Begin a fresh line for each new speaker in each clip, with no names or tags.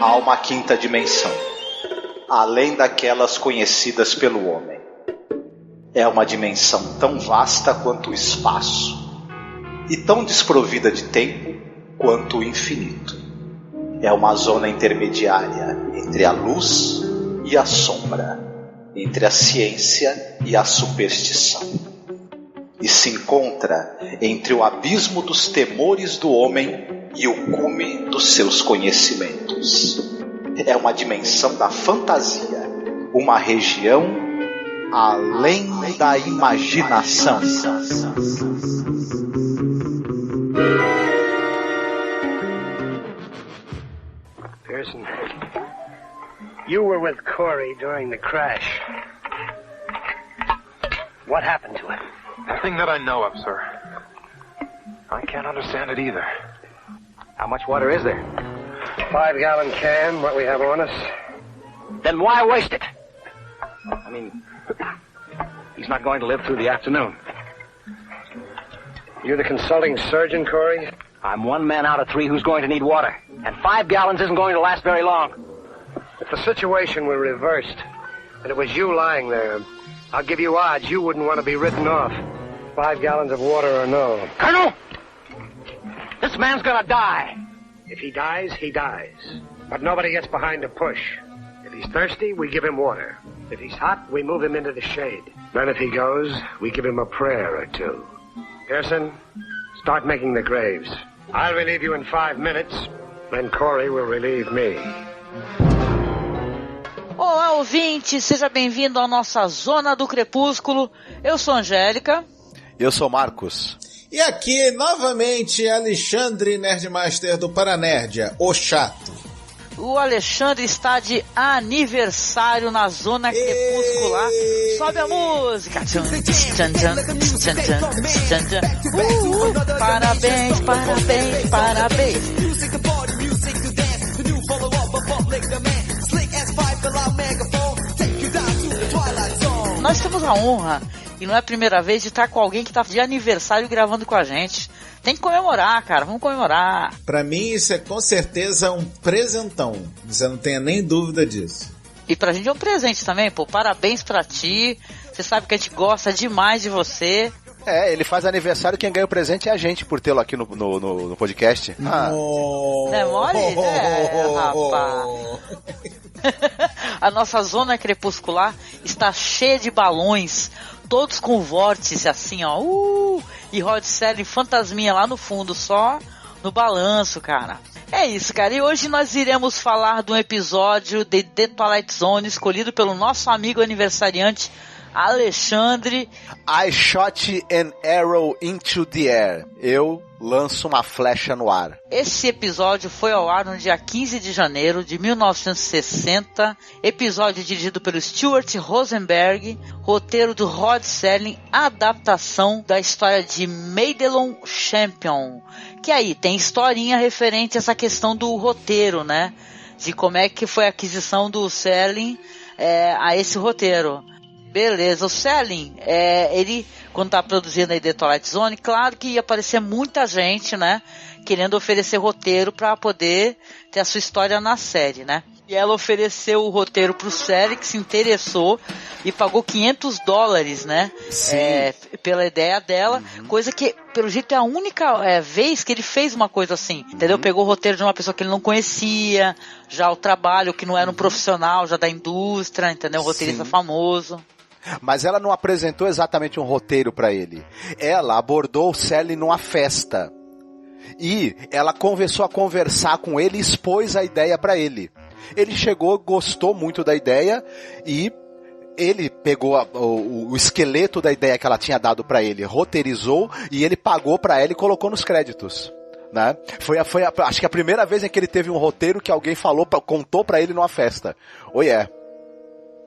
há uma quinta dimensão, além daquelas conhecidas pelo homem. É uma dimensão tão vasta quanto o espaço, e tão desprovida de tempo quanto o infinito. É uma zona intermediária entre a luz e a sombra, entre a ciência e a superstição, e se encontra entre o abismo dos temores do homem e o cume dos seus conhecimentos. É uma dimensão da fantasia, uma região além da imaginação.
Pearson, you were with Corey during the crash. What happened to him?
Nothing that I know of, sir. I can't understand it either.
How much water is there? 5-gallon can, what we have on us. Then why waste it? I mean, he's not going to live through the afternoon. You're the consulting surgeon, Corey? I'm one man out of 3 who's going to need water. And 5 gallons isn't going to last very long. If the situation were reversed, and it was you lying there, I'll give you odds you wouldn't want to be written off. 5 gallons of water or no.
Colonel! This man's gonna die.
If he dies, he dies. But nobody gets behind a push. If he's thirsty, we give him water. If he's hot, we move him into the shade. Then if he goes, we give him a prayer or two. Pearson, start making the graves. I'll relieve you in 5 minutes. Then Corey will relieve me.
Olá, ouvinte, seja bem-vindo à nossa Zona do Crepúsculo. Eu sou Angélica.
Eu sou Marcos.
E aqui, novamente, Alexandre Nerdmaster do Paranerdia, o chato.
O Alexandre está de aniversário na Zona Crepuscular. Sobe a música. Parabéns, parabéns, parabéns. Nós temos a honra, e não é a primeira vez, de estar com alguém que está de aniversário gravando com a gente. Tem que comemorar, cara, vamos comemorar.
Pra mim isso é com certeza um presentão, você não tenha nem dúvida disso.
E pra gente é um presente também, pô, parabéns pra ti, você sabe que a gente gosta demais de você.
É, ele faz aniversário, quem ganha o presente é a gente, por tê-lo aqui no podcast.
Não é mole? Rapaz. A nossa Zona Crepuscular está cheia de balões, todos com vórtice assim, ó. E Rod Serling fantasminha lá no fundo, só no balanço, cara. É isso, cara. E hoje nós iremos falar de um episódio de The Twilight Zone escolhido pelo nosso amigo aniversariante Alexandre.
I shot an arrow into the air. Eu lanço uma flecha no ar.
Esse episódio foi ao ar no dia 15 de janeiro de 1960. Episódio dirigido pelo Stuart Rosenberg. Roteiro do Rod Serling. Adaptação da história de Madelon Champion. Que aí tem historinha referente a essa questão do roteiro, né? De como é que foi a aquisição do Serling a esse roteiro. Beleza, o Serling, ele, quando tá produzindo a The Twilight Zone, claro que ia aparecer muita gente, né, querendo oferecer roteiro para poder ter a sua história na série, né. E ela ofereceu o roteiro pro Serling, que se interessou e pagou $500, né, pela ideia dela, coisa que, pelo jeito, é a única vez que ele fez uma coisa assim, entendeu? Pegou o roteiro de uma pessoa que ele não conhecia, já o trabalho, que não era um profissional, já da indústria, entendeu? Um roteirista famoso.
Mas ela não apresentou exatamente um roteiro pra ele. Ela abordou o Serling numa festa. E ela começou a conversar com ele e expôs a ideia pra ele. Ele chegou, gostou muito da ideia e ele pegou o esqueleto da ideia que ela tinha dado pra ele, roteirizou e ele pagou pra ela e colocou nos créditos. Né? Foi acho que a primeira vez em que ele teve um roteiro que alguém contou pra ele numa festa.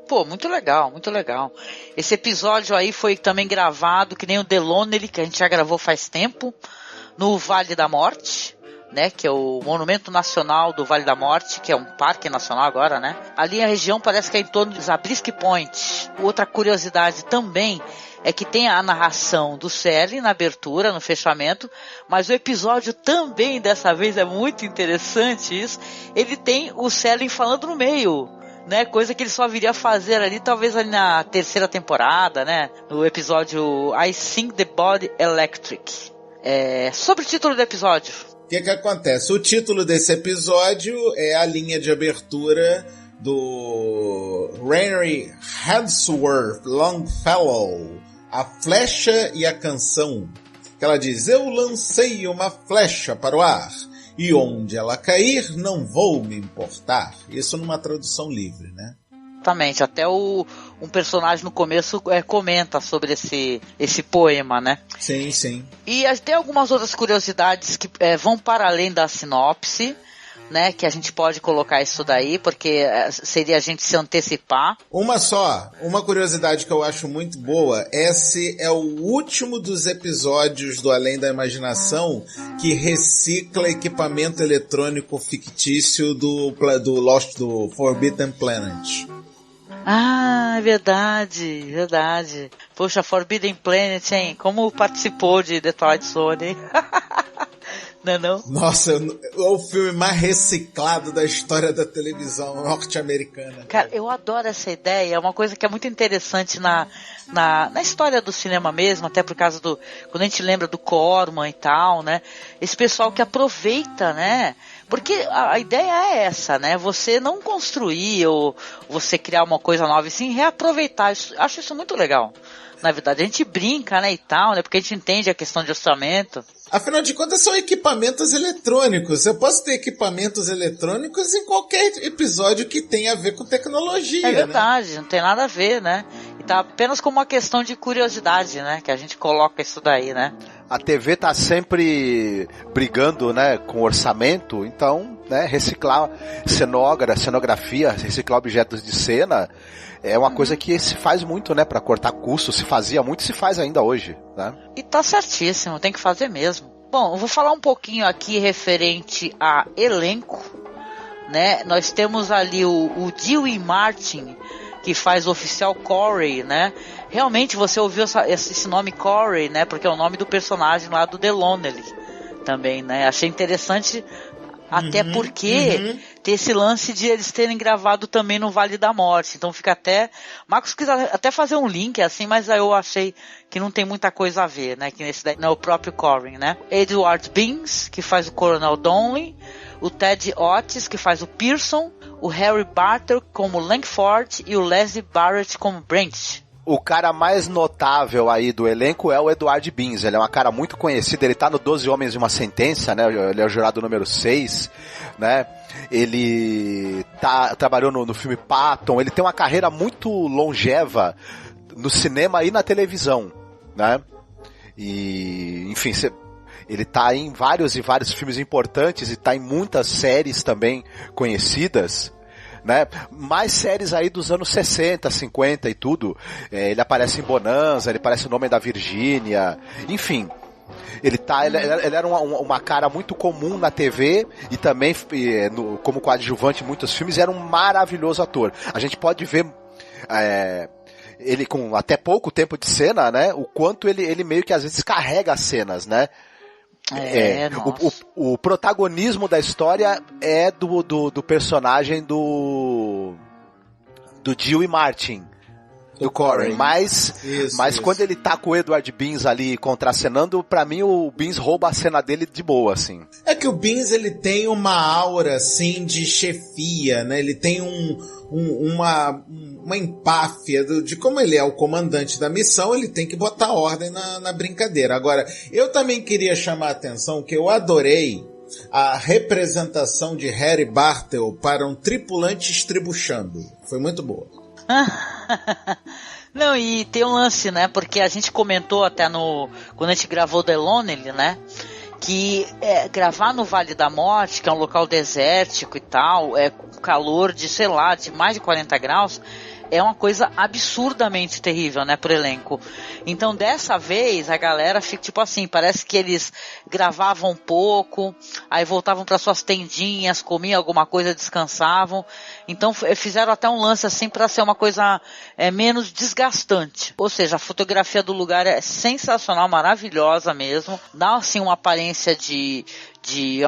Pô, muito legal, muito legal. Esse episódio aí foi também gravado, que nem o The Lonely, que a gente já gravou faz tempo, no Vale da Morte, né, que é o Monumento Nacional do Vale da Morte, que é um parque nacional agora, né? Ali a região parece que é em torno de Zabriskie Point. Outra curiosidade também é que tem a narração do Sally na abertura, no fechamento, mas o episódio também, dessa vez, é muito interessante isso, ele tem o Sally falando no meio, né, coisa que ele só viria a fazer ali, talvez ali na terceira temporada, né, no episódio I Think the Body Electric. Sobre o título do episódio.
O que acontece? O título desse episódio é a linha de abertura do Henry Wadsworth Longfellow, A Flecha e a Canção, que ela diz: eu lancei uma flecha para o ar, e onde ela cair não vou me importar. Isso numa tradução livre, né?
Exatamente, até um personagem no começo comenta sobre esse poema, né?
Sim, sim.
E tem algumas outras curiosidades que vão para além da sinopse, né, que a gente pode colocar isso daí, porque seria a gente se antecipar.
Uma curiosidade que eu acho muito boa, esse é o último dos episódios do Além da Imaginação que recicla equipamento eletrônico fictício do Forbidden Planet.
Ah, é verdade. Poxa, Forbidden Planet, hein? Como participou de The Twilight Zone, hein? Não?
Nossa, é o filme mais reciclado da história da televisão norte-americana.
Cara, eu adoro essa ideia, é uma coisa que é muito interessante na história do cinema mesmo, até por causa quando a gente lembra do Corman e tal, né? Esse pessoal que aproveita, né? Porque a ideia é essa, né? Você não construir ou você criar uma coisa nova, e sim reaproveitar. Acho isso muito legal. Na verdade, a gente brinca, né, e tal, né? Porque a gente entende a questão de orçamento.
Afinal de contas, são equipamentos eletrônicos. Eu posso ter equipamentos eletrônicos em qualquer episódio que tenha a ver com tecnologia.
É verdade,
né?
Não tem nada a ver, né? E tá apenas como uma questão de curiosidade, né? Que a gente coloca isso daí, né?
A TV tá sempre brigando, né, com orçamento, então, né, reciclar cenografia, reciclar objetos de cena é uma coisa que se faz muito, né, para cortar custos, se fazia muito e se faz ainda hoje, né?
E tá certíssimo, tem que fazer mesmo. Bom, eu vou falar um pouquinho aqui referente a elenco, né? Nós temos ali o Dewey Martin, que faz o oficial Corey, né? Realmente você ouviu esse nome Corey, né? Porque é o nome do personagem lá do The Lonely também, né? Achei interessante, até porque tem esse lance de eles terem gravado também no Vale da Morte. Então fica até... Marcos quis até fazer um link assim, mas aí eu achei que não tem muita coisa a ver, né? Que nesse daí não é o próprio Corey, né? Edward Beans, que faz o Coronel Donnelly, o Ted Otis, que faz o Pearson, o Harry Barter como Langford e o Leslie Barrett como Brent.
O cara mais notável aí do elenco é o Edward Beans. Ele é um cara muito conhecido, ele tá no 12 Homens de uma Sentença, né? Ele é o jurado número 6, né? Ele trabalhou no filme Patton, ele tem uma carreira muito longeva no cinema e na televisão, né? E, enfim, ele tá em vários e vários filmes importantes e tá em muitas séries também conhecidas, né? Mais séries aí dos anos 60, 50 e tudo. Ele aparece em Bonanza, ele aparece no Nome da Virgínia, enfim. Ele era uma cara muito comum na TV e também como coadjuvante em muitos filmes, era um maravilhoso ator. A gente pode ver ele com até pouco tempo de cena, né? O quanto ele meio que às vezes carrega as cenas, né? O protagonismo da história é do personagem do Dewey Martin, do Corey, mas quando ele tá com o Edward Beans ali contracenando, pra mim o Beans rouba a cena dele de boa, assim.
É que o Beans, ele tem uma aura, assim, de chefia, né? Ele tem uma empáfia de como ele é o comandante da missão, ele tem que botar ordem na brincadeira. Agora, eu também queria chamar a atenção que eu adorei a representação de Harry Bartel para um tripulante estribuchando. Foi muito boa.
Não, e tem um lance, né? Porque a gente comentou até quando a gente gravou The Lonely, né? Que gravar no Vale da Morte, que é um local desértico e tal, com calor de, sei lá, de mais de 40 graus, é uma coisa absurdamente terrível, né, pro elenco. Então, dessa vez, a galera fica tipo assim, parece que eles gravavam um pouco, aí voltavam para suas tendinhas, comiam alguma coisa, descansavam. Então, fizeram até um lance assim para ser uma coisa menos desgastante. Ou seja, a fotografia do lugar é sensacional, maravilhosa mesmo. Dá assim uma aparência de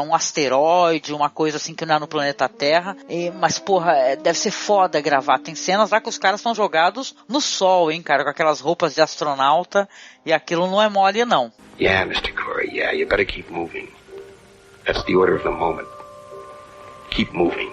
um asteroide, uma coisa assim que não é no planeta Terra. Mas, porra, deve ser foda gravar. Tem cenas lá que os caras estão jogados no sol, hein, cara, com aquelas roupas de astronauta, e aquilo não é mole, não.
Yeah, Mr. Corey, yeah, you better keep moving. That's the order of the moment. Keep moving.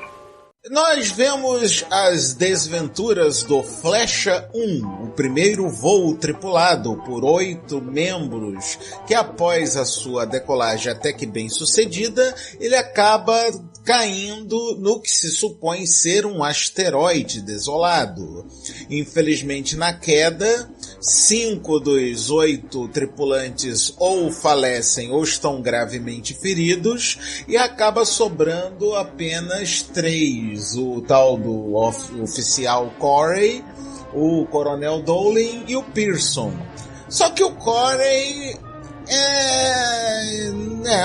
Nós vemos as desventuras do Flecha 1, o primeiro voo tripulado por 8 membros, que após a sua decolagem até que bem sucedida, ele acaba caindo no que se supõe ser um asteroide desolado. Infelizmente, na queda, 5 dos 8 tripulantes ou falecem ou estão gravemente feridos, e acaba sobrando apenas 3. O tal do oficial Corey, o coronel Dowling e o Pearson. Só que o Corey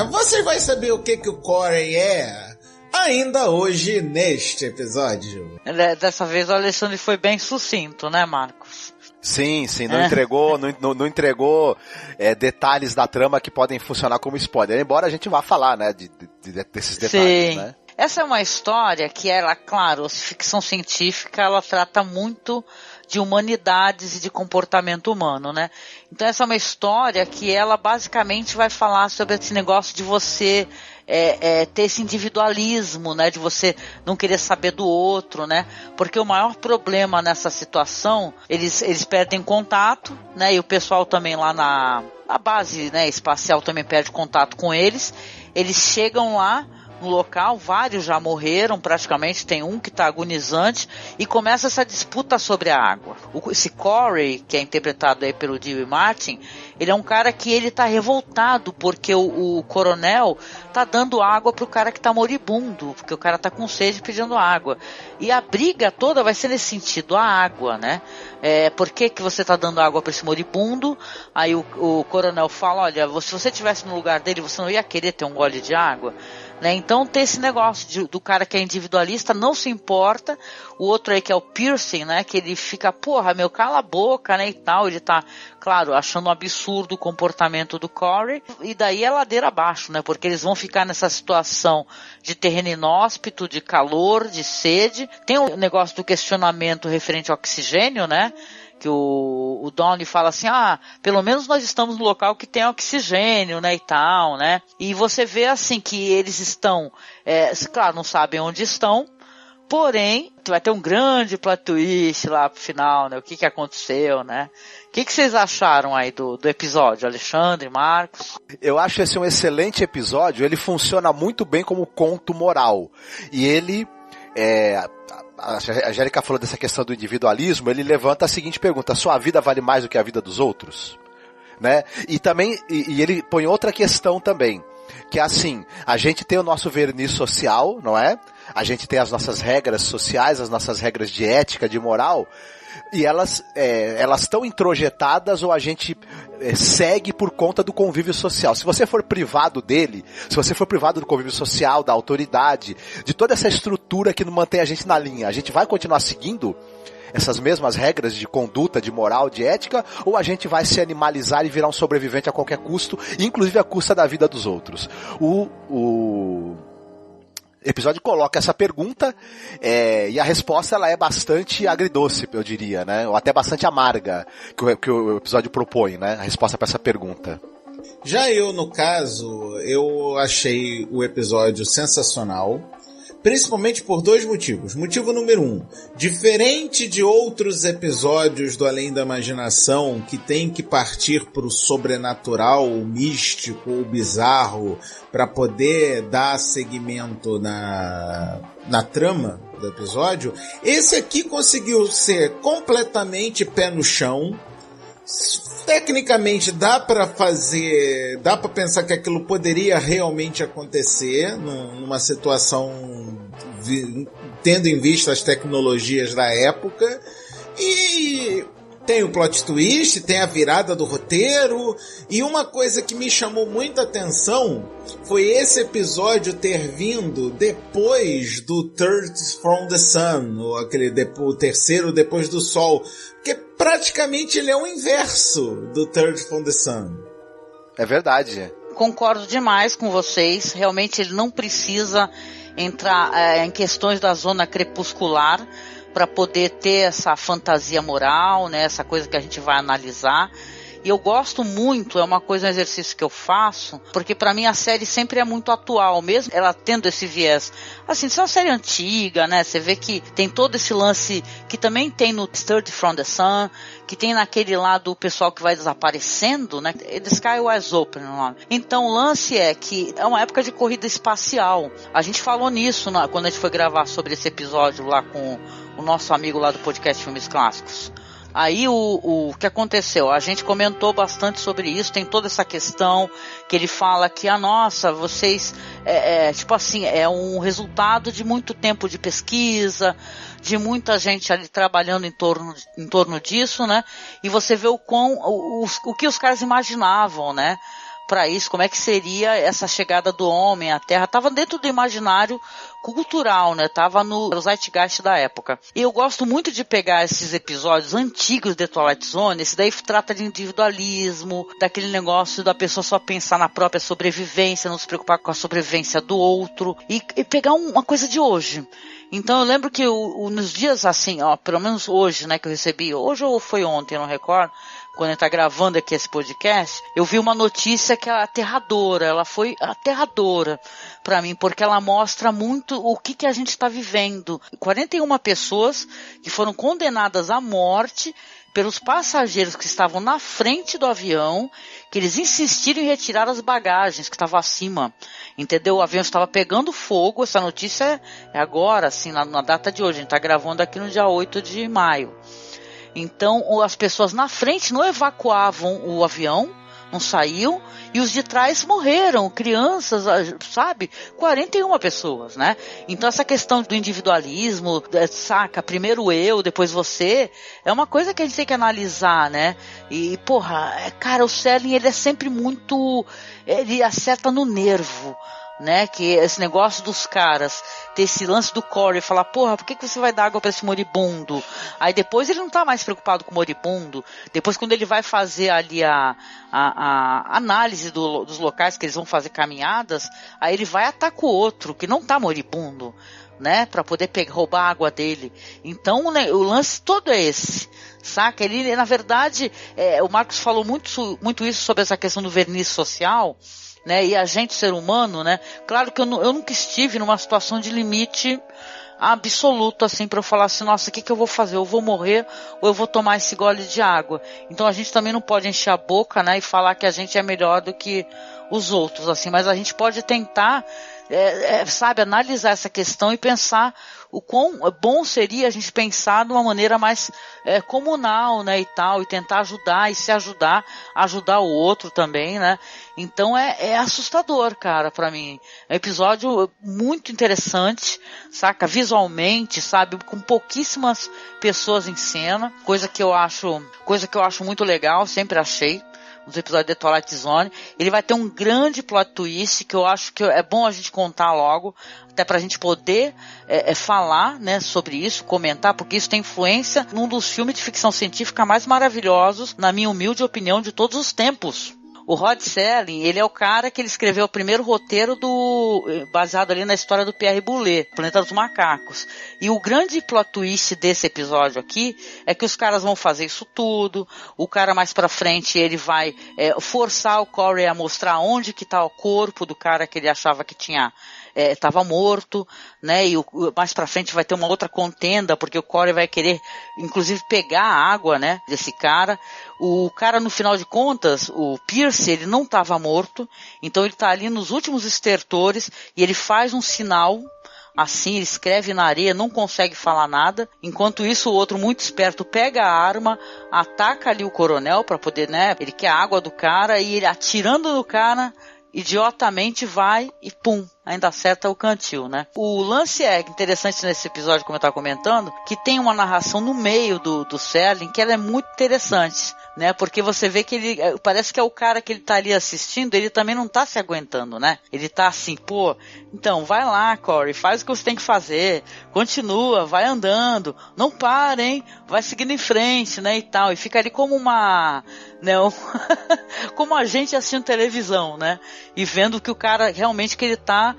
você vai saber o que o Corey é ainda hoje neste episódio.
Dessa vez o Alexandre foi bem sucinto, né, Marcos?
Sim, não entregou detalhes da trama que podem funcionar como spoiler, embora a gente vá falar, né, desses detalhes,
sim.
Né?
Essa é uma história que ela, claro, ficção científica, ela trata muito de humanidades e de comportamento humano, né? Então essa é uma história que ela basicamente vai falar sobre esse negócio de você ter esse individualismo, né? De você não querer saber do outro, né? Porque o maior problema nessa situação, eles perdem contato, né? E o pessoal também lá na base, né, espacial também perde contato com eles. Eles chegam lá no local, vários já morreram praticamente, tem um que está agonizante, e começa essa disputa sobre a água. Esse Corey, que é interpretado aí pelo Dewey Martin, ele é um cara que ele tá revoltado porque o coronel tá dando água pro cara que tá moribundo, porque o cara tá com sede pedindo água. E a briga toda vai ser nesse sentido, a água, né? Por que você tá dando água para esse moribundo? Aí o coronel fala, olha, se você estivesse no lugar dele, você não ia querer ter um gole de água? Né? Então tem esse negócio do cara que é individualista, não se importa. O outro aí que é o Pearson, né, que ele fica, porra, cala a boca, né, e tal. Ele tá, claro, achando um absurdo o comportamento do Corey. E daí é ladeira abaixo, né, porque eles vão ficar nessa situação de terreno inóspito, de calor, de sede. Tem o negócio do questionamento referente ao oxigênio, né, que o Donnie fala assim, pelo menos nós estamos no local que tem oxigênio, né, e tal, né, e você vê assim que eles estão, claro, não sabem onde estão, porém, vai ter um grande plot twist lá pro final, né, o que aconteceu, né. O que vocês acharam aí do episódio, Alexandre, Marcos?
Eu acho esse um excelente episódio, ele funciona muito bem como conto moral, e ele, a Angélica falou dessa questão do individualismo, ele levanta a seguinte pergunta: sua vida vale mais do que a vida dos outros? Né? E também, e ele põe outra questão também, que é assim, a gente tem o nosso verniz social, não é? A gente tem as nossas regras sociais, as nossas regras de ética, de moral, e elas estão introjetadas ou a gente segue por conta do convívio social. Se você for privado dele, se você for privado do convívio social, da autoridade, de toda essa estrutura que não mantém a gente na linha, a gente vai continuar seguindo essas mesmas regras de conduta, de moral, de ética, ou a gente vai se animalizar e virar um sobrevivente a qualquer custo, inclusive à custa da vida dos outros? O episódio coloca essa pergunta, e a resposta ela é bastante agridoce, eu diria, né? Ou até bastante amarga, que o episódio propõe, né? A resposta para essa pergunta.
Já eu, no caso, eu achei o episódio sensacional, principalmente por 2 motivos. Motivo número 1, diferente de outros episódios do Além da Imaginação, que tem que partir para o sobrenatural, o místico, o bizarro, para poder dar seguimento na trama do episódio, esse aqui conseguiu ser completamente pé no chão. Tecnicamente dá para pensar que aquilo poderia realmente acontecer numa situação tendo em vista as tecnologias da época, E tem o plot twist, tem a virada do roteiro, e uma coisa que me chamou muita atenção foi esse episódio ter vindo depois do Third from the Sun, ou o terceiro depois do Sol, porque praticamente ele é o inverso do Third from the Sun.
É verdade.
Concordo demais com vocês, realmente ele não precisa entrar em questões da zona crepuscular para poder ter essa fantasia moral, né, essa coisa que a gente vai analisar. E eu gosto muito, é uma coisa, um exercício que eu faço, porque pra mim a série sempre é muito atual, mesmo ela tendo esse viés. Assim, isso é uma série antiga, né? Você vê que tem todo esse lance que também tem no Third from the Sun, que tem naquele lá do pessoal que vai desaparecendo, né? The Sky Was Open, o nome. Então o lance é que é uma época de corrida espacial. A gente falou nisso quando a gente foi gravar sobre esse episódio lá com o nosso amigo lá do podcast Filmes Clássicos. Aí o que aconteceu? A gente comentou bastante sobre isso, tem toda essa questão que ele fala que, nossa, vocês, tipo assim, é um resultado de muito tempo de pesquisa, de muita gente ali trabalhando em torno disso, né? E você vê o que os caras imaginavam, né? Para isso, como é que seria essa chegada do homem à Terra? Estava dentro do imaginário cultural, né? Tava no Zeitgeist da época. E eu gosto muito de pegar esses episódios antigos de Twilight Zone. Esse daí trata de individualismo, daquele negócio da pessoa só pensar na própria sobrevivência, não se preocupar com a sobrevivência do outro, e pegar uma coisa de hoje. Então eu lembro que nos dias assim, pelo menos hoje, né, que eu recebi, hoje ou foi ontem, eu não recordo, quando a gente tá gravando aqui esse podcast, eu vi uma notícia que é aterradora, ela foi aterradora pra mim, porque ela mostra muito o que a gente está vivendo. 41 pessoas que foram condenadas à morte pelos passageiros que estavam na frente do avião, que eles insistiram em retirar as bagagens que estavam acima, entendeu? O avião estava pegando fogo, essa notícia é agora, assim, na data de hoje, a gente está gravando aqui no dia 8 de maio. Então, as pessoas na frente não evacuavam o avião, não saíam, e os de trás morreram, crianças, sabe? 41 pessoas, né? Então essa questão do individualismo, saca? Primeiro eu, depois você, é uma coisa que a gente tem que analisar, né? E, porra, cara, o Serling, ele é sempre muito... ele acerta no nervo, né, que esse negócio dos caras ter esse lance do Corey, falar, porra, por que você vai dar água pra esse moribundo? Aí depois ele não tá mais preocupado com o moribundo, depois quando ele vai fazer ali a análise dos locais que eles vão fazer caminhadas, aí ele vai atacar o outro, que não tá moribundo, né, pra poder roubar a água dele. Então, né, o lance todo é esse, saca? Ele, na verdade, o Marcos falou muito isso sobre essa questão do verniz social, né, e a gente, ser humano, né, claro que eu nunca estive numa situação de limite absoluto, assim, para eu falar assim, nossa, o que eu vou fazer? Eu vou morrer ou eu vou tomar esse gole de água? Então a gente também não pode encher a boca, né, e falar que a gente é melhor do que os outros, assim, mas a gente pode tentar, sabe, analisar essa questão e pensar o quão bom seria a gente pensar de uma maneira mais comunal, né, e tal, e tentar ajudar e se ajudar o outro também, né. Então é assustador, cara, pra mim. É um episódio muito interessante, saca, visualmente, sabe, com pouquíssimas pessoas em cena, coisa que eu acho muito legal, sempre achei. Nos episódios de Twilight Zone, ele vai ter um grande plot twist que eu acho que é bom a gente contar logo, até pra gente poder falar, né, sobre isso, comentar, porque isso tem influência num dos filmes de ficção científica mais maravilhosos, na minha humilde opinião, de todos os tempos. O Rod Serling, ele é o cara que ele escreveu o primeiro roteiro baseado ali na história do Pierre Boulet, Planeta dos Macacos. E o grande plot twist desse episódio aqui é que os caras vão fazer isso tudo, o cara mais pra frente ele vai forçar o Corey a mostrar onde que tá o corpo do cara que ele achava que estava morto, né, e mais pra frente vai ter uma outra contenda, porque o Corey vai querer, inclusive, pegar a água, né, desse cara. O cara, no final de contas, o Pierce, ele não estava morto, então ele tá ali nos últimos estertores, e ele faz um sinal, assim, ele escreve na areia, não consegue falar nada. Enquanto isso, o outro, muito esperto, pega a arma, ataca ali o coronel pra poder, né, ele quer a água do cara, e ele, atirando no cara, idiotamente vai e pum, ainda acerta o cantil, né? O lance é interessante nesse episódio, como eu estava comentando, que tem uma narração no meio do Serling que ela é muito interessante, né? Porque você vê que ele, parece que é o cara que ele tá ali assistindo, ele também não tá se aguentando, né? Ele tá assim, pô, então vai lá, Corey, faz o que você tem que fazer, continua, vai andando, não para, hein? Vai seguindo em frente, né, e tal, e fica ali como uma, né, como a gente assistindo televisão, né? E vendo que o cara realmente que ele tá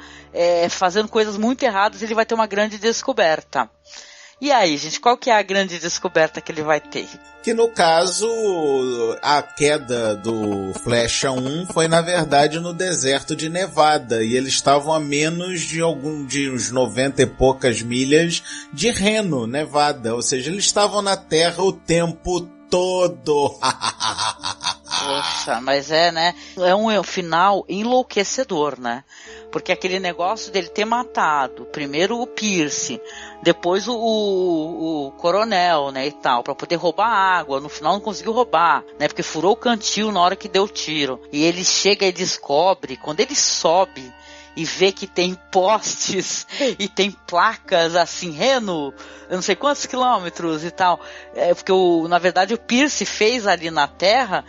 fazendo coisas muito erradas, ele vai ter uma grande descoberta. E aí, gente, qual que é a grande descoberta que ele vai ter?
Que no caso, a queda do Flecha 1 foi na verdade no deserto de Nevada, e eles estavam a menos de uns 90 e poucas milhas de Reno, Nevada, ou seja, eles estavam na Terra o tempo todo.
Poxa, mas né? É um final enlouquecedor, né? Porque aquele negócio dele ter matado primeiro o Pierce, depois o coronel, né, e tal, pra poder roubar água, no final não conseguiu roubar, né, porque furou o cantil na hora que deu o tiro. E ele chega e descobre, quando ele sobe e vê que tem postes e tem placas assim, Reno, eu não sei quantos quilômetros e tal, porque na verdade o Pierce fez ali na Terra,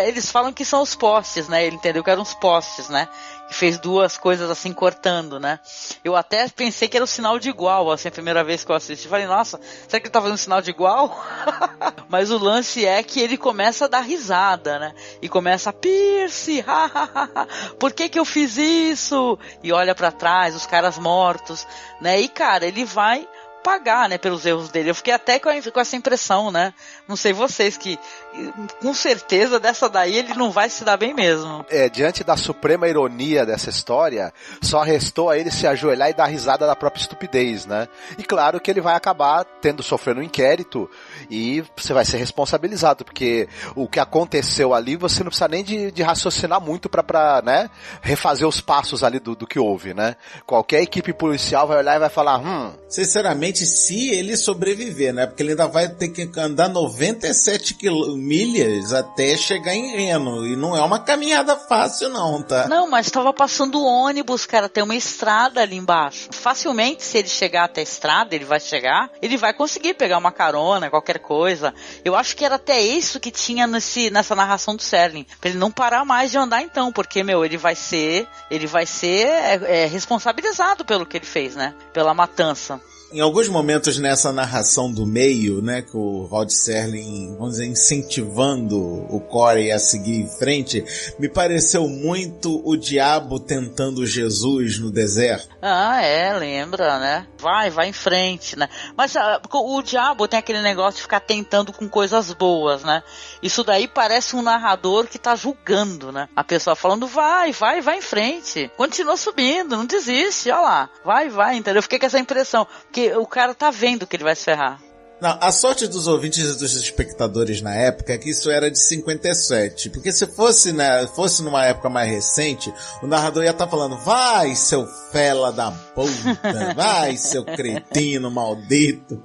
eles falam que são os postes, né, ele entendeu que eram os postes, né, que fez duas coisas assim cortando, né. Eu até pensei que era o sinal de igual, assim, a primeira vez que eu assisti, falei, nossa, será que ele tá fazendo sinal de igual? Mas o lance é que ele começa a dar risada, né, e começa a Pierce, por que eu fiz isso? E olha pra trás, os caras mortos, né, e cara, ele vai pagar, né, pelos erros dele. Eu fiquei até com essa impressão, né, não sei vocês, que com certeza dessa daí ele não vai se dar bem mesmo.
Diante da suprema ironia dessa história, só restou a ele se ajoelhar e dar risada da própria estupidez, né, e claro que ele vai acabar sofrendo um inquérito e você vai ser responsabilizado, porque o que aconteceu ali, você não precisa nem de raciocinar muito pra né, refazer os passos ali do que houve, né, qualquer equipe policial vai olhar e vai falar,
sinceramente, se ele sobreviver, né? Porque ele ainda vai ter que andar 97 milhas até chegar em Reno. E não é uma caminhada fácil, não, tá?
Não, mas estava passando ônibus, cara. Tem uma estrada ali embaixo. Facilmente, se ele chegar até a estrada, ele vai conseguir pegar uma carona, qualquer coisa. Eu acho que era até isso que tinha nessa narração do Serling. Pra ele não parar mais de andar, então. Porque, ele vai ser responsabilizado pelo que ele fez, né? Pela matança.
Em alguns momentos nessa narração do meio, né, que o Rod Serling, vamos dizer, incentivando o Corey a seguir em frente, me pareceu muito o diabo tentando Jesus no deserto.
Lembra, né? Vai em frente, né? Mas o diabo tem aquele negócio de ficar tentando com coisas boas, né? Isso daí parece um narrador que tá julgando, né? A pessoa falando, vai em frente, continua subindo, não desiste, olha lá, vai, entendeu? Eu fiquei com essa impressão, porque o cara tá vendo que ele vai se ferrar.
Não, a sorte dos ouvintes e dos espectadores na época é que isso era de 57. Porque se fosse numa época mais recente, o narrador ia estar falando, vai, seu fela da puta, vai, seu cretino maldito.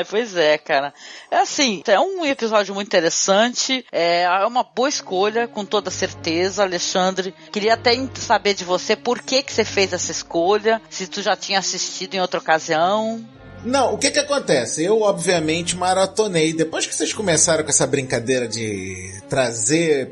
Pois é, cara. É assim, é um episódio muito interessante, é uma boa escolha, com toda certeza, Alexandre. Queria até saber de você por que você fez essa escolha, se tu já tinha assistido em outra ocasião.
Não, o que acontece? Eu, obviamente, maratonei. Depois que vocês começaram com essa brincadeira de trazer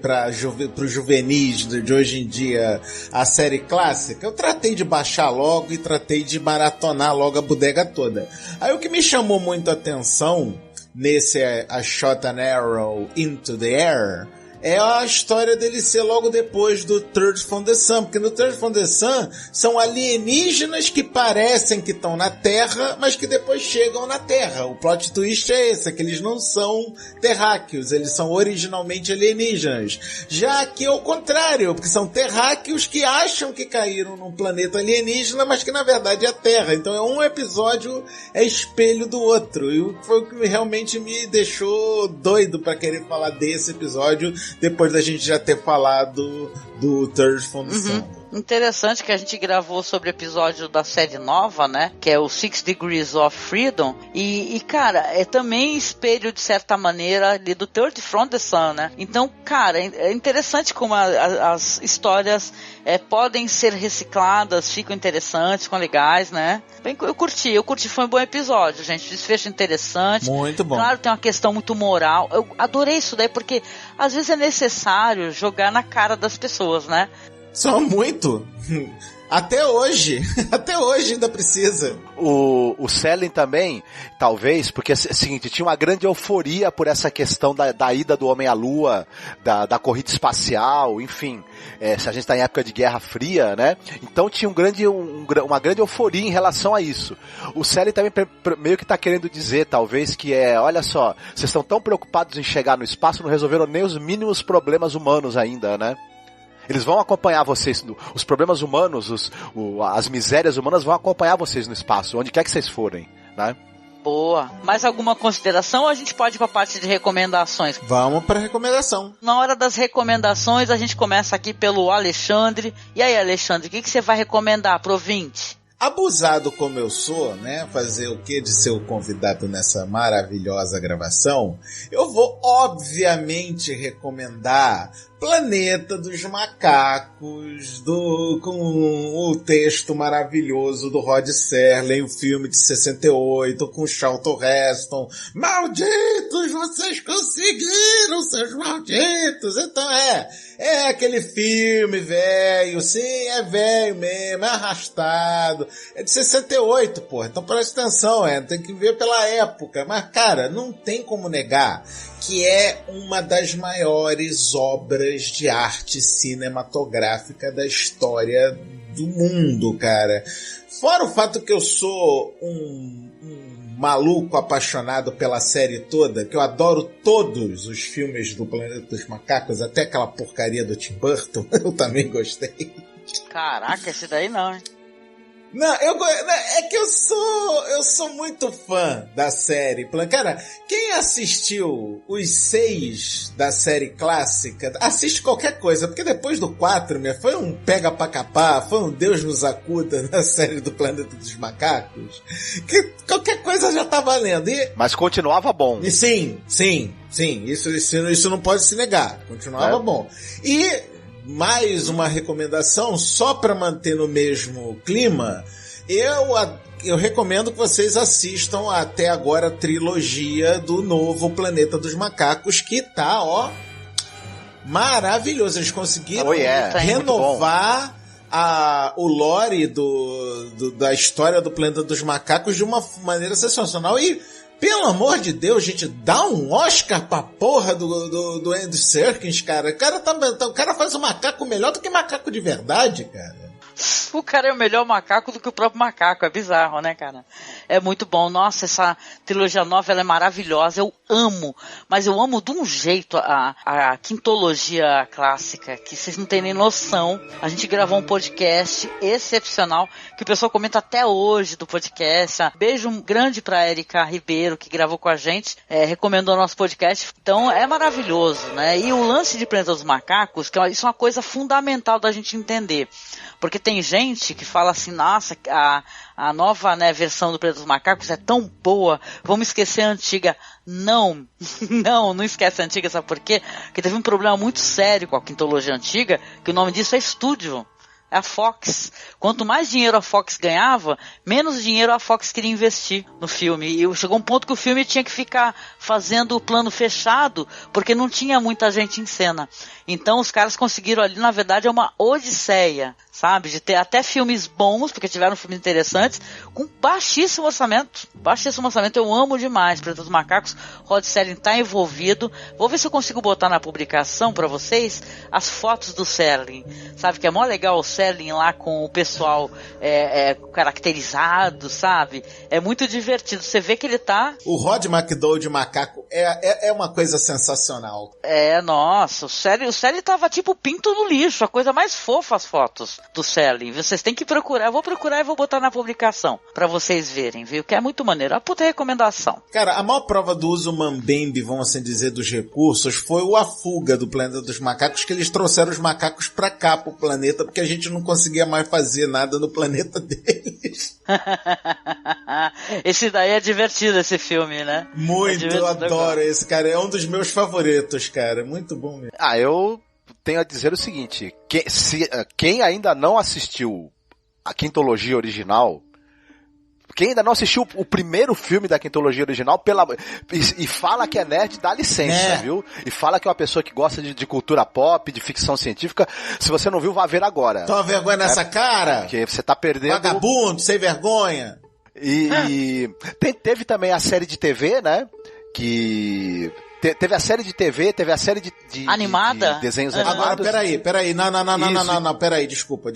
pro juvenis de hoje em dia a série clássica, eu tratei de baixar logo e tratei de maratonar logo a bodega toda. Aí o que me chamou muito a atenção nesse A Shot an Arrow into the Air é a história dele ser logo depois do Third from the Sun, porque no Third from the Sun são alienígenas que parecem que estão na Terra, mas que depois chegam na Terra. O plot twist é esse, é que eles não são terráqueos, eles são originalmente alienígenas. Já aqui é o contrário, porque são terráqueos que acham que caíram num planeta alienígena, mas que na verdade é a Terra. Então um episódio é espelho do outro, e foi o que realmente me deixou doido pra querer falar desse episódio, depois da gente já ter falado do Third from the Sun.
Interessante que a gente gravou sobre o episódio da série nova, né? Que é o 6 Degrees of Freedom. E cara, é também espelho, de certa maneira, ali do Third from the Sun, né? Então, cara, é interessante como as histórias podem ser recicladas, ficam interessantes, ficam legais, né? Bem, eu curti, foi um bom episódio, gente. Desfecho interessante.
Muito bom.
Claro, tem uma questão muito moral. Eu adorei isso daí, porque às vezes é necessário jogar na cara das pessoas, né?
Só muito. Até hoje ainda precisa.
O Selling também, talvez, porque é o seguinte, tinha uma grande euforia por essa questão da ida do homem à lua, da corrida espacial, enfim, se a gente está em época de Guerra Fria, né? Então tinha uma grande euforia em relação a isso. O Selling também meio que está querendo dizer, talvez, que olha só, vocês estão tão preocupados em chegar no espaço, não resolveram nem os mínimos problemas humanos ainda, né? Eles vão acompanhar vocês, os problemas humanos, as misérias humanas vão acompanhar vocês no espaço, onde quer que vocês forem, né?
Boa. Mais alguma consideração ou a gente pode ir para a parte de recomendações?
Vamos para recomendação.
Na hora das recomendações, a gente começa aqui pelo Alexandre. E aí, Alexandre, o que você vai recomendar pro ouvinte?
Abusado como eu sou, né, fazer o que de ser o convidado nessa maravilhosa gravação, eu vou obviamente recomendar Planeta dos Macacos, com o texto maravilhoso do Rod Serling, o filme de 68, com Charlton Heston. Malditos, vocês conseguiram, seus malditos! Então é aquele filme velho, sim, é velho mesmo, é arrastado. É de 68, porra, então presta atenção, tem que ver pela época. Mas, cara, não tem como negar que é uma das maiores obras de arte cinematográfica da história do mundo, cara. Fora o fato que eu sou um maluco apaixonado pela série toda, que eu adoro todos os filmes do Planeta dos Macacos, até aquela porcaria do Tim Burton, eu também gostei.
Caraca, esse daí não, hein?
Não, é que eu sou muito fã da série. Cara, quem assistiu os 6 da série clássica, assiste qualquer coisa, porque depois do 4, foi um pega pra capar, foi um Deus nos acuda na série do Planeta dos Macacos, que qualquer coisa já tá valendo.
Mas continuava bom.
E sim, isso não pode se negar, continuava bom. E mais uma recomendação, só para manter no mesmo clima, eu recomendo que vocês assistam até agora a trilogia do novo Planeta dos Macacos, que tá, maravilhoso. Eles conseguiram renovar o lore da história do Planeta dos Macacos de uma maneira sensacional. E pelo amor de Deus, gente, dá um Oscar pra porra do Andy Serkis, cara. O cara faz um macaco melhor do que macaco de verdade, cara.
O cara é o melhor macaco do que o próprio macaco, é bizarro, né, cara? É muito bom. Nossa, essa trilogia nova, ela é maravilhosa, eu amo, mas eu amo de um jeito a quintologia clássica, que vocês não têm nem noção. A gente gravou um podcast excepcional, que o pessoal comenta até hoje do podcast. Beijo grande pra Erika Ribeiro, que gravou com a gente, recomendou o nosso podcast. Então, é maravilhoso, né? E o lance de Planeta dos Macacos, que isso é uma coisa fundamental da gente entender. Porque tem gente que fala assim, nossa, a nova, né, versão do Planeta dos Macacos é tão boa, vamos esquecer a antiga. Não esquece a antiga, sabe por quê? Porque teve um problema muito sério com a quintologia antiga, que o nome disso é estúdio. É a Fox. Quanto mais dinheiro a Fox ganhava, menos dinheiro a Fox queria investir no filme. E chegou um ponto que o filme tinha que ficar fazendo o plano fechado, porque não tinha muita gente em cena. Então os caras conseguiram ali, na verdade, é uma odisseia, sabe? De ter até filmes bons, porque tiveram filmes interessantes, com baixíssimo orçamento. Baixíssimo orçamento, eu amo demais Planeta dos Macacos. Rod Serling tá envolvido. Vou ver se eu consigo botar na publicação pra vocês as fotos do Serling. Sabe que é mó legal o Serling lá com o pessoal caracterizado, sabe? É muito divertido. Você vê que ele tá...
O Rod McDowall de macaco é uma coisa sensacional.
Nossa, o Serling tava tipo pinto no lixo, a coisa mais fofa as fotos do Serling. Vocês têm que procurar, eu vou procurar e vou botar na publicação pra vocês verem, viu? Que é muito maneiro. Uma puta recomendação.
Cara, a maior prova do uso mambembe, vamos assim dizer, dos recursos foi A Fuga do Planeta dos Macacos, que eles trouxeram os macacos pra cá, pro planeta, porque a gente não conseguia mais fazer nada no planeta deles.
Esse daí é divertido, esse filme, né?
Muito, eu adoro esse, cara. É um dos meus favoritos, cara. Muito bom mesmo.
Eu tenho a dizer o seguinte, quem ainda não assistiu a quintologia original, quem ainda não assistiu o primeiro filme da quintologia original e fala que é nerd, dá licença, viu? E fala que é uma pessoa que gosta de cultura pop, de ficção científica. Se você não viu, vá ver agora.
Toma vergonha nessa cara!
Porque você tá perdendo...
Vagabundo, sem vergonha!
E teve também a série de TV, né? Que... Teve a série de TV, teve a série de
animada?
De desenhos animados.
Agora, peraí. Não, peraí, desculpa.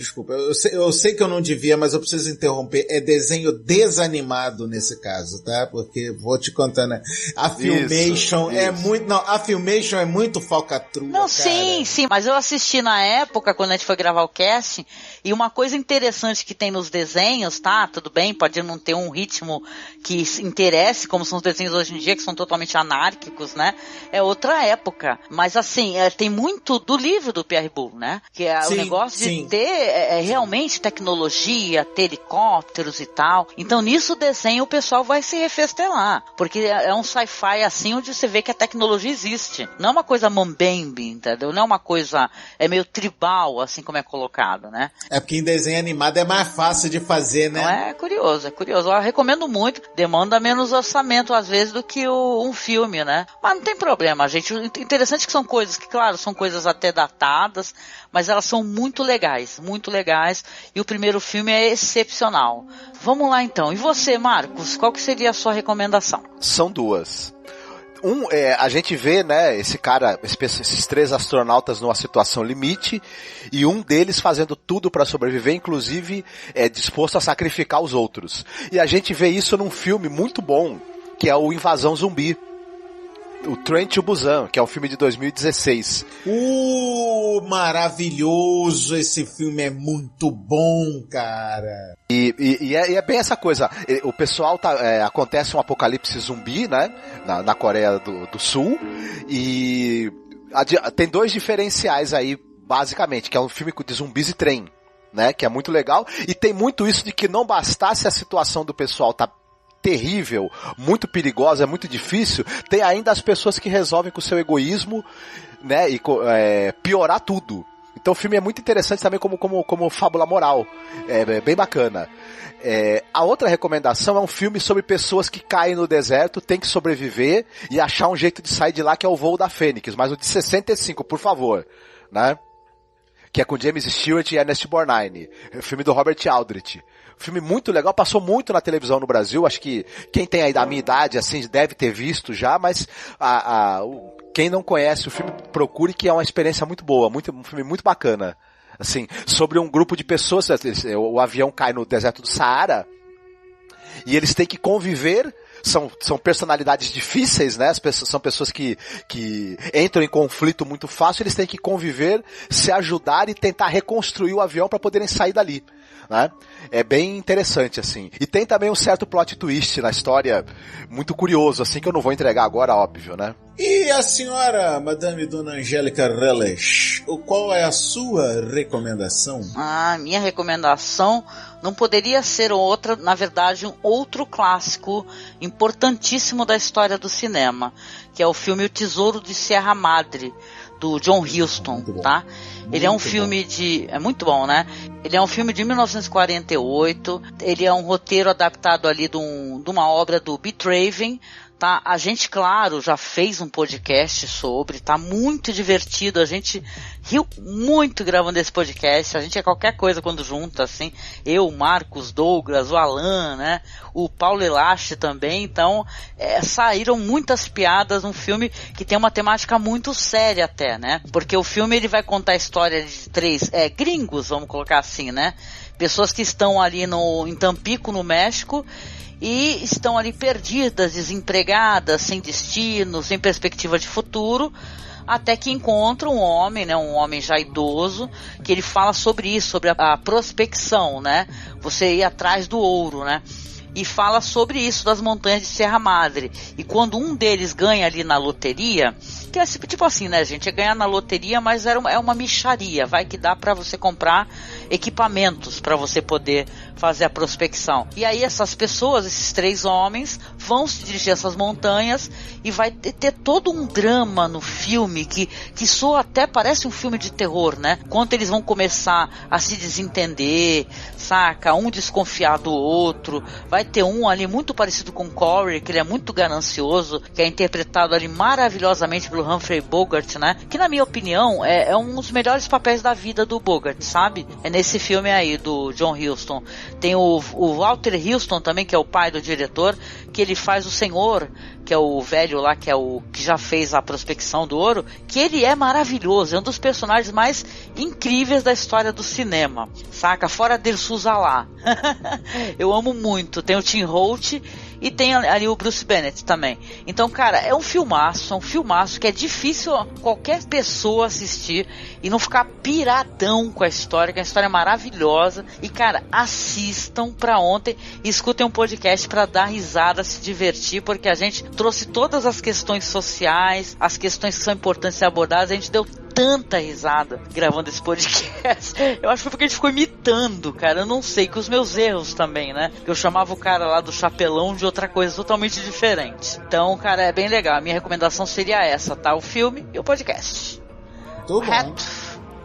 Eu sei que eu não devia, mas eu preciso interromper. É desenho desanimado nesse caso, tá? Porque, vou te contar, né? A Filmation é muito... Não, a Filmation é muito falcatrua,
não,
cara.
Sim, mas eu assisti na época, quando a gente foi gravar o cast, e uma coisa interessante que tem nos desenhos, tá? Tudo bem, pode não ter um ritmo que interesse, como são os desenhos hoje em dia, que são totalmente anárquicos, né? É outra época, mas assim, tem muito do livro do Pierre Boulle, né? Que é o negócio de ter realmente tecnologia, ter helicópteros e tal. Então nisso o desenho o pessoal vai se refestelar, porque é um sci-fi assim, onde você vê que a tecnologia existe. Não é uma coisa mambembe, entendeu? Não é uma coisa, é meio tribal, assim como é colocado, né?
É porque em desenho animado é mais fácil de fazer, né?
Não, é curioso. Eu recomendo muito, demanda menos orçamento às vezes do que um filme, né? Mas não tem problema, gente. O interessante é que são coisas que, claro, são coisas até datadas, mas elas são muito legais, e o primeiro filme é excepcional. Vamos lá então. E você, Marcos, qual que seria a sua recomendação?
São duas. A gente vê, né, esses 3 astronautas numa situação limite, e um deles fazendo tudo para sobreviver, inclusive disposto a sacrificar os outros. E a gente vê isso num filme muito bom, que é o Invasão Zumbi. O Train to Busan, que é um filme de 2016.
Maravilhoso! Esse filme é muito bom, cara!
E é bem essa coisa. O pessoal acontece um apocalipse zumbi, né? Na Coreia do Sul. E tem 2 diferenciais aí, basicamente, que é um filme de zumbis e trem, né? Que é muito legal. E tem muito isso de que não bastasse a situação do pessoal tá terrível, muito perigosa, é muito difícil, tem ainda as pessoas que resolvem com o seu egoísmo, né, e piorar tudo. Então o filme é muito interessante também como fábula moral, é bem bacana. A outra recomendação é um filme sobre pessoas que caem no deserto, tem que sobreviver e achar um jeito de sair de lá, que é O Voo da Fênix, mas o de 65, por favor, né? Que é com James Stewart e Ernest Borgnine, o filme do Robert Aldrich. Filme muito legal, passou muito na televisão no Brasil, acho que quem tem aí da minha idade, assim, deve ter visto já, mas quem não conhece o filme, procure, que é uma experiência muito boa, um filme muito bacana. Assim, sobre um grupo de pessoas, o avião cai no deserto do Saara, e eles têm que conviver, são personalidades difíceis, né? São pessoas que entram em conflito muito fácil, eles têm que conviver, se ajudar e tentar reconstruir o avião para poderem sair dali, né? É bem interessante, assim. E tem também um certo plot twist na história, muito curioso, assim, que eu não vou entregar agora, óbvio, né?
E a senhora, Madame Dona Angélica Reles, qual é a sua recomendação?
Minha recomendação não poderia ser outra, na verdade, um outro clássico importantíssimo da história do cinema, que é o filme O Tesouro de Sierra Madre, do John Huston, tá? Ele é um filme é muito bom, né? Ele é um filme de 1948, ele é um roteiro adaptado ali de uma obra do Beat Raven, tá? A gente, claro, já fez um podcast sobre, tá muito divertido, a gente riu muito gravando esse podcast, a gente é qualquer coisa quando junta, assim, eu, Marcos, Douglas, o Alan, né, o Paulo Elache também, então saíram muitas piadas, um filme que tem uma temática muito séria até, né, porque o filme ele vai contar a história de 3 gringos, vamos colocar assim, né, pessoas que estão ali em Tampico, no México, e estão ali perdidas, desempregadas, sem destino, sem perspectiva de futuro, até que encontra um homem, né, um homem já idoso, que ele fala sobre isso, sobre a prospecção, né, você ir atrás do ouro, né, e fala sobre isso das montanhas de Serra Madre. E quando um deles ganha ali na loteria, que é tipo assim, né, gente? É ganhar na loteria, mas é uma mixaria. Vai que dá para você comprar equipamentos para você poder fazer a prospecção. E aí essas pessoas, esses 3 homens, vão se dirigir a essas montanhas e vai ter todo um drama no filme que soa até, parece um filme de terror, né? Quando eles vão começar a se desentender, saca? Um desconfiar do outro. Vai ter um ali muito parecido com Corey, que ele é muito ganancioso, que é interpretado ali maravilhosamente pelo Humphrey Bogart, né? Que na minha opinião é um dos melhores papéis da vida do Bogart, sabe? É nesse filme aí do John Huston. Tem o Walter Huston também, que é o pai do diretor, que ele faz o senhor, que é o velho lá, que é o que já fez a prospecção do ouro, que ele é maravilhoso, é um dos personagens mais incríveis da história do cinema, saca? Fora Dersusa lá. Eu amo muito. Tem o Tim Holt e tem ali o Bruce Bennett também. Então, cara, é um filmaço que é difícil qualquer pessoa assistir e não ficar piradão com a história, que a história é maravilhosa. E, cara, assistam pra ontem e escutem um podcast pra dar risada, se divertir, porque a gente trouxe todas as questões sociais, as questões que são importantes ser abordadas. A gente deu tanta risada gravando esse podcast. Eu acho que foi porque a gente ficou imitando, cara. Eu não sei, que os meus erros também, né? Eu chamava o cara lá do chapelão de outra coisa totalmente diferente. Então, cara, é bem legal. A minha recomendação seria essa, tá? O filme e o podcast.
Muito bom.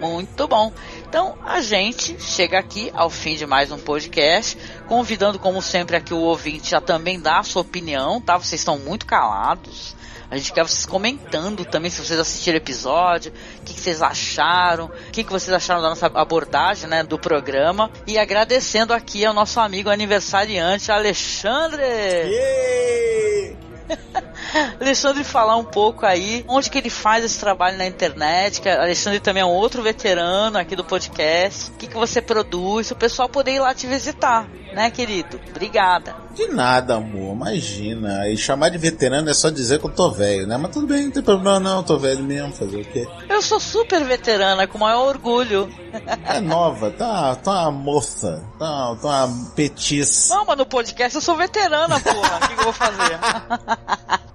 Muito bom. Então, a gente chega aqui ao fim de mais um podcast, convidando, como sempre, aqui o ouvinte a também dar a sua opinião, tá? Vocês estão muito calados. A gente quer vocês comentando também, se vocês assistiram o episódio, o que vocês acharam, o que vocês acharam da nossa abordagem, né, do programa. E agradecendo aqui ao nosso amigo aniversariante, Alexandre!
Yeah!
Alexandre, falar um pouco aí onde que ele faz esse trabalho na internet, que Alexandre também é um outro veterano aqui do podcast. O que você produz, o pessoal poder ir lá te visitar, né, querido? Obrigada.
De nada, amor, imagina. E chamar de veterano é só dizer que eu tô velho, né? Mas tudo bem, não tem problema não, tô velho mesmo, fazer o quê?
Eu sou super veterana, com o maior orgulho.
É nova, tá uma moça, tá uma petiça.
Não, mas no podcast eu sou veterana, porra. O que eu vou fazer?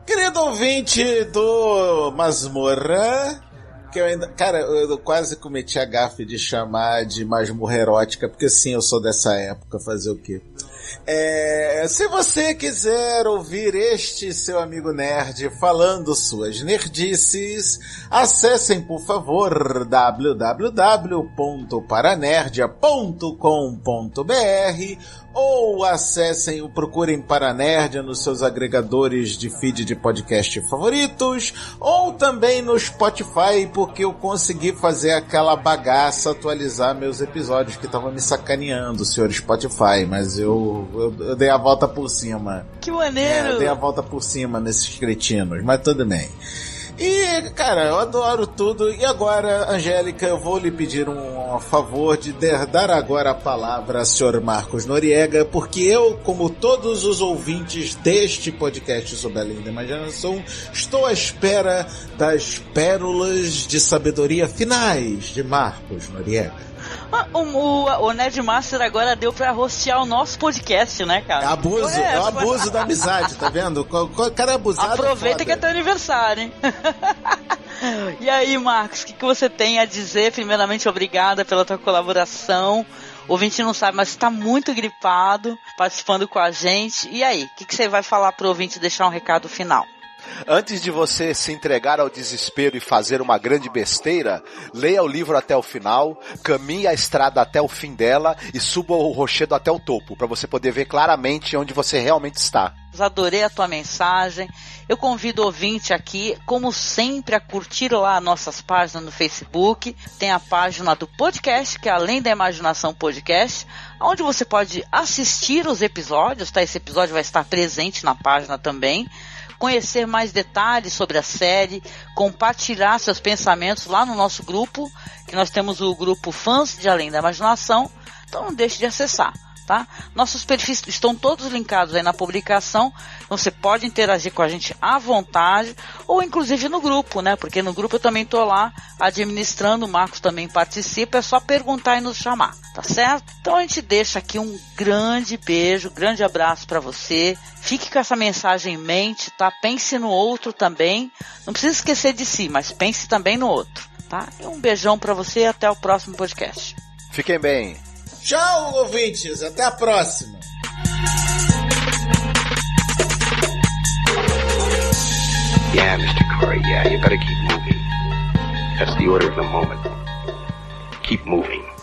Querido ouvinte do Masmorra, que eu ainda... Cara, eu quase cometi a gafe de chamar de masmorra erótica, porque sim, eu sou dessa época, fazer o quê? Se você quiser ouvir este seu amigo nerd falando suas nerdices, acessem por favor www.paranerdia.com.br ou acessem, procurem Paranerdia nos seus agregadores de feed de podcast favoritos, ou também no Spotify, porque eu consegui fazer aquela bagaça, atualizar meus episódios que estavam me sacaneando, senhor Spotify, mas eu dei a volta por cima.
Que maneiro!
Eu dei a volta por cima nesses cretinos, mas tudo bem. E, cara, eu adoro tudo. E agora, Angélica, eu vou lhe pedir um favor de dar agora a palavra ao senhor Marcos Noriega, porque eu, como todos os ouvintes deste podcast sobre a linda imaginação, estou à espera das pérolas de sabedoria finais de Marcos Noriega.
O Nerd Master agora deu pra rostear o nosso podcast, né, cara?
É o abuso da amizade, tá vendo? O cara é abusado.
Aproveita que é teu aniversário, hein? E aí, Marcos, o que você tem a dizer? Primeiramente, obrigada pela tua colaboração. O ouvinte não sabe, mas está muito gripado, participando com a gente. E aí, o que você vai falar pro ouvinte, deixar um recado final?
Antes de você se entregar ao desespero e fazer uma grande besteira, leia o livro até o final, caminhe a estrada até o fim dela e suba o rochedo até o topo, para você poder ver claramente onde você realmente está.
Adorei a tua mensagem. Eu convido o ouvinte aqui, como sempre, a curtir lá nossas páginas no Facebook. Tem a página do podcast, que é Além da Imaginação Podcast, onde você pode assistir os episódios, tá? Esse episódio vai estar presente na página também. Conhecer mais detalhes sobre a série, compartilhar seus pensamentos lá no nosso grupo, que nós temos o grupo Fãs de Além da Imaginação, então não deixe de acessar. tá? Nossos perfis estão todos linkados aí na publicação, então você pode interagir com a gente à vontade, ou inclusive no grupo, né? Porque no grupo eu também tô lá administrando, o Marcos também participa, é só perguntar e nos chamar, tá certo? Então a gente deixa aqui um grande beijo, grande abraço para você, fique com essa mensagem em mente, tá? Pense no outro também, não precisa esquecer de si, mas pense também no outro, tá? E um beijão para você e até o próximo podcast.
Fiquem bem.
Tchau, ouvintes. Até a próxima.
Yeah, Mr. Corey, yeah, you better keep moving. That's the order of the moment. Keep moving.